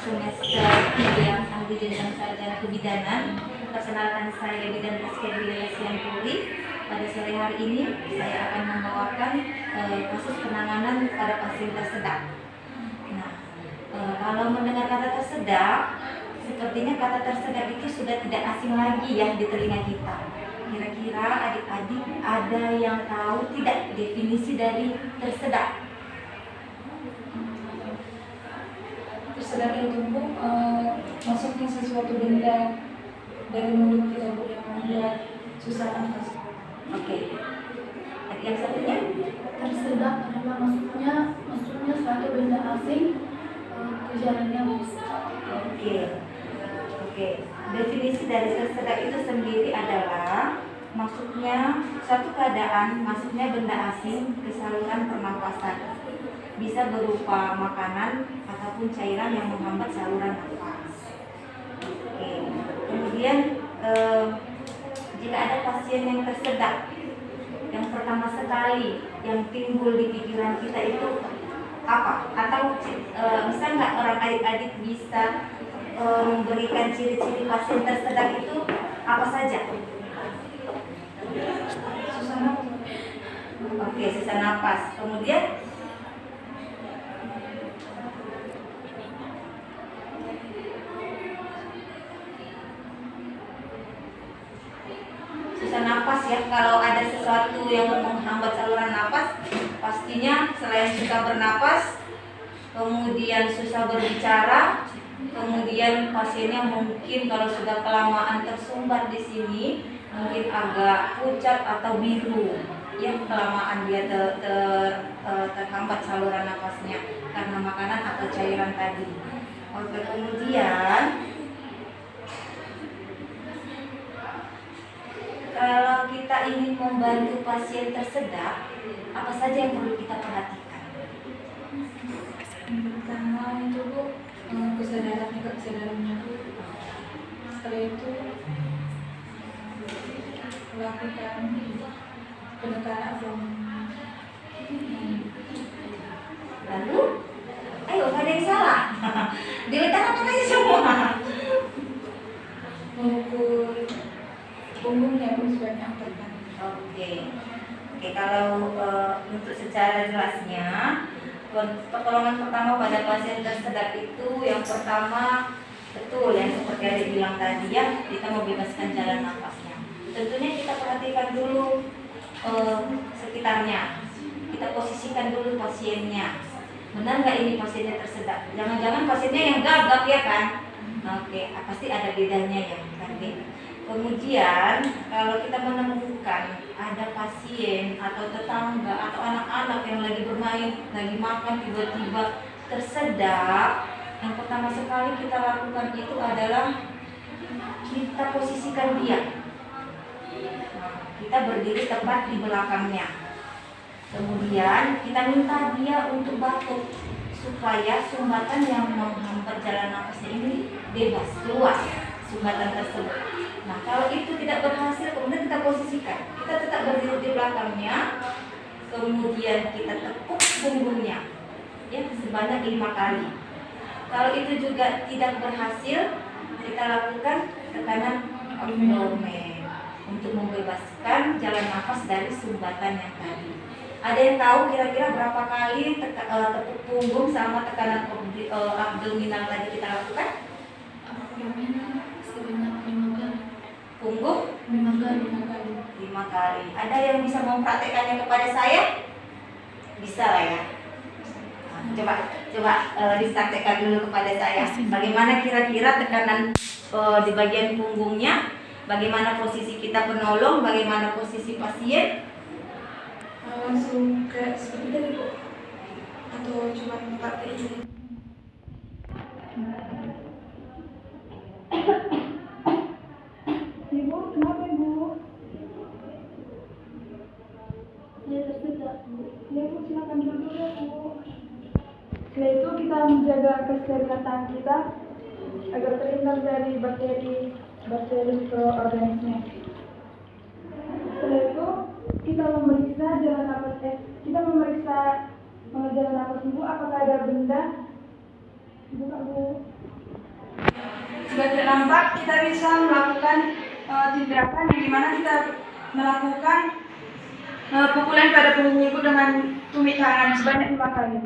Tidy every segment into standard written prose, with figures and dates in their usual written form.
semester 3 Ambil Jenjang Sarjana Kebidanan. Perkenalkan, saya Bidan Rizky Wilayah Sianturi. Pada sore hari ini saya akan membawakan kasus penanganan pada pasien tersedak. Nah, kalau mendengar kata tersedak, sepertinya kata tersedak itu sudah tidak asing lagi ya di telinga kita. Kira-kira adik-adik ada yang tahu tidak definisi dari tersedak? Tersedak itu masuknya sesuatu benda dari mulut kita yang membuat susah nafas. Oke. Adik yang satunya? Tersedak adalah masuknya suatu benda asing ke jalannya. Oke. Definisi dari tersedak itu sendiri adalah masuknya suatu keadaan, masuknya benda asing ke saluran pernapasan. Bisa berupa makanan ataupun cairan yang menghambat saluran nafas. Oke. Kemudian jika ada pasien yang tersedak, yang pertama sekali yang timbul di pikiran kita itu apa? Atau bisa nggak orang adik-adik bisa memberikan ciri-ciri pasien tersedak itu apa saja? Susah nafas. Oke, susah nafas. Kemudian susah nafas ya. Kalau ada sesuatu yang menghambat saluran nafas, pastinya selain susah bernapas, kemudian susah berbicara, kemudian pasiennya mungkin kalau sudah kelamaan tersumbat di sini, mungkin agak pucat atau biru, ya kelamaan dia terhambat saluran nafasnya karena makanan atau cairan tadi. Oke, kemudian kalau kita ingin membantu pasien tersedak, apa saja yang perlu kita perhatikan? Pertama itu kesadarannya. Setelah itu lakukan pendekatan abdomen. Lalu, ayo ada yang salah. Diletakkan aja semua. Mengukur punggungnya supaya angkatkan. Oke, kalau untuk secara jelasnya, pertolongan pertama pada pasien tersedak itu yang pertama betul yang seperti yang dibilang tadi ya, kita membebaskan jalan nafasnya. Tentunya kita perhatikan dulu sekitarnya, kita posisikan dulu pasiennya. Benar nggak ini pasiennya tersedak? Jangan-jangan pasiennya yang gagap ya kan? Oke, pasti ada bedanya ya kan? Kemudian kalau kita menemukan ada pasien atau tetangga atau anak-anak yang lagi bermain, lagi makan tiba-tiba tersedak, yang pertama sekali kita lakukan itu adalah kita posisikan dia. Nah, kita berdiri tepat di belakangnya. Kemudian kita minta dia untuk batuk supaya sumbatan yang menghambat jalan nafasnya ini bebas keluar sumbatan tersebut. Nah, kalau itu tidak berhasil, kemudian kita posisikan. Kita tetap berdiri di belakangnya, kemudian kita tepuk punggungnya, ya sebanyak 5 kali. Kalau itu juga tidak berhasil, kita lakukan tekanan abdomen untuk membebaskan jalan nafas dari sumbatan yang tadi. Ada yang tahu kira-kira berapa kali tepuk punggung sama tekanan abdominal tadi kita lakukan? Abdomen sebanyak 5 kali. Punggung 5 kali. 5 kali. Ada yang bisa mempraktekannya kepada saya? Bisa lah ya. Nah, coba dipraktekkan dulu kepada saya. Bagaimana kira-kira tekanan di bagian punggungnya? Bagaimana posisi kita penolong? Bagaimana posisi pasien? Langsung kayak seperti tadi Bu, atau cuma pakai ini? Ibu, kenapa Ibu? Saya tersedak Bu. Ya Bu, silakan duduk ya Bu. Setelah itu kita menjaga kesehatan kita agar terhindar dari bakteri mikroorganisme. Setelah itu kita memeriksa jalan nafas jalan nafas Ibu, apakah ada benda? Buka Bu. keempat, kita bisa melakukan tindakan di mana kita melakukan pukulan pada punggung ibu dengan tumit tangan sebanyak 5 kali.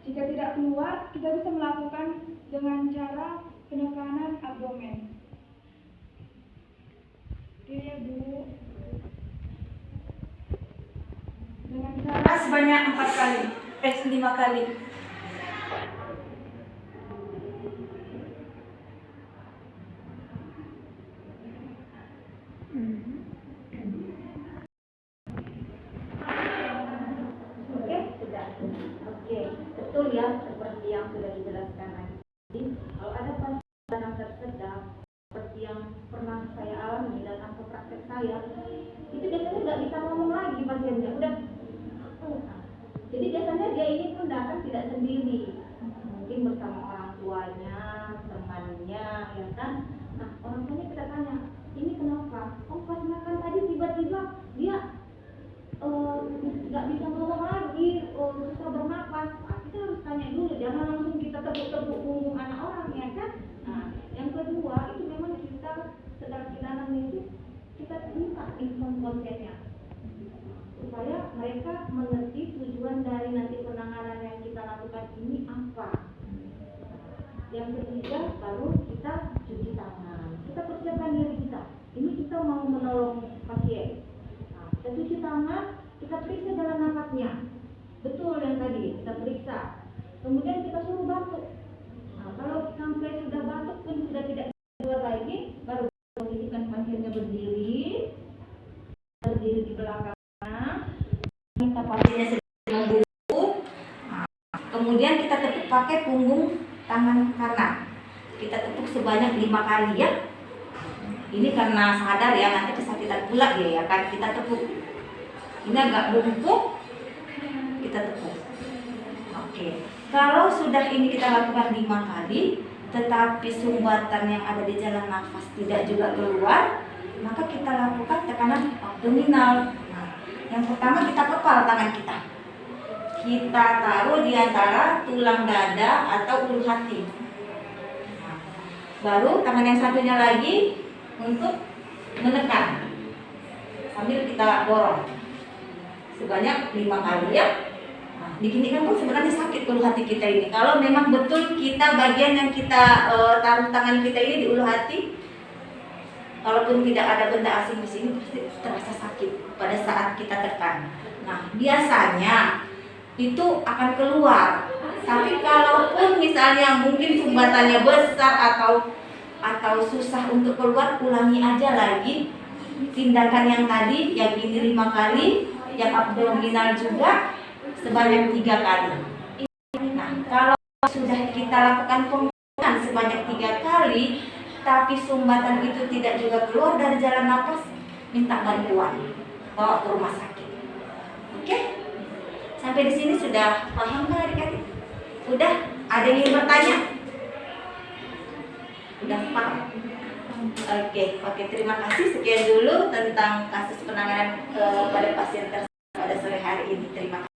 Jika tidak keluar, kita bisa melakukan dengan cara penekanan abdomen. Oke, Bu. Dengan cara sebanyak 5 kali. Oke, sudah. Oke, betul ya seperti yang sudah dijelaskan tadi. Kalau ada pasien yang tersedak seperti yang pernah saya alami dan atau praktek saya, itu biasanya nggak bisa ngomong lagi pasiennya, udah. Jadi biasanya dia ini pun datang tidak sendiri, mungkin bersama orang tuanya, temannya, ya kan. Nah, orang tuanya kita tanya, ini kenapa? Oh, pas makan tadi tiba-tiba dia nggak bisa ngomong lagi, susah bernapas. Nah, kita harus tanya dulu, jangan langsung kita tepuk-tepuk punggung anak orang, ya kan. Nah, yang kedua itu memang kita sedang kita anamnesis, kita minta inform konsennya supaya mereka mengerti tujuan dari nanti penanganan yang kita lakukan ini apa. Yang ketiga, baru kita cuci tangan. Kita persiapkan diri kita. Ini kita mau menolong pasien. Nah, kita cuci tangan, kita periksa jalan nafasnya. Betul yang tadi, kita periksa. Kemudian kita suruh batuk. Nah, kalau sampai sudah batuk pun sudah tidak keluar lagi, baru posisikan pasiennya berdiri di belakang. Minta pasiennya sedang duduk. Nah, kemudian kita tepuk pakai punggung tangan kanan. Kita tepuk sebanyak 5 kali ya. Ini karena sadar ya, nanti kesakitan pula dia ya kan. Kita tepuk. Ini agak bungkuk, kita tepuk. Oke. Kalau sudah ini kita lakukan 5 kali, tetapi sumbatan yang ada di jalan nafas tidak juga keluar, maka kita lakukan tekanan abdominal. Yang pertama kita kepal tangan kita. Kita taruh di antara tulang dada atau ulu hati. Baru tangan yang satunya lagi untuk menekan. Sambil kita borong. Sebanyak 5 kali ya. Nah, diginikan pun sebenarnya sakit ulu hati kita ini. Kalau memang betul kita bagian yang kita taruh tangan kita ini di ulu hati, kalaupun tidak ada benda asing di sini pasti terasa sakit pada saat kita tekan. Nah, biasanya itu akan keluar. Tapi kalaupun misalnya mungkin sumbatannya besar atau susah untuk keluar, ulangi aja lagi tindakan yang tadi, yang ini 5 kali, yang abdominal juga sebanyak 3 kali. Nah, kalau sudah kita lakukan pembukaan sebanyak 3 kali, tapi sumbatan itu tidak juga keluar dari jalan nafas, minta bantuan, bawa ke rumah sakit. Oke? Sampai di sini sudah paham kan adik-adik? Udah? Ada yang ingin bertanya? Udah paham? Oke, terima kasih. Sekian dulu tentang kasus penanganan pada pasien tersebut pada sore hari ini. Terima kasih.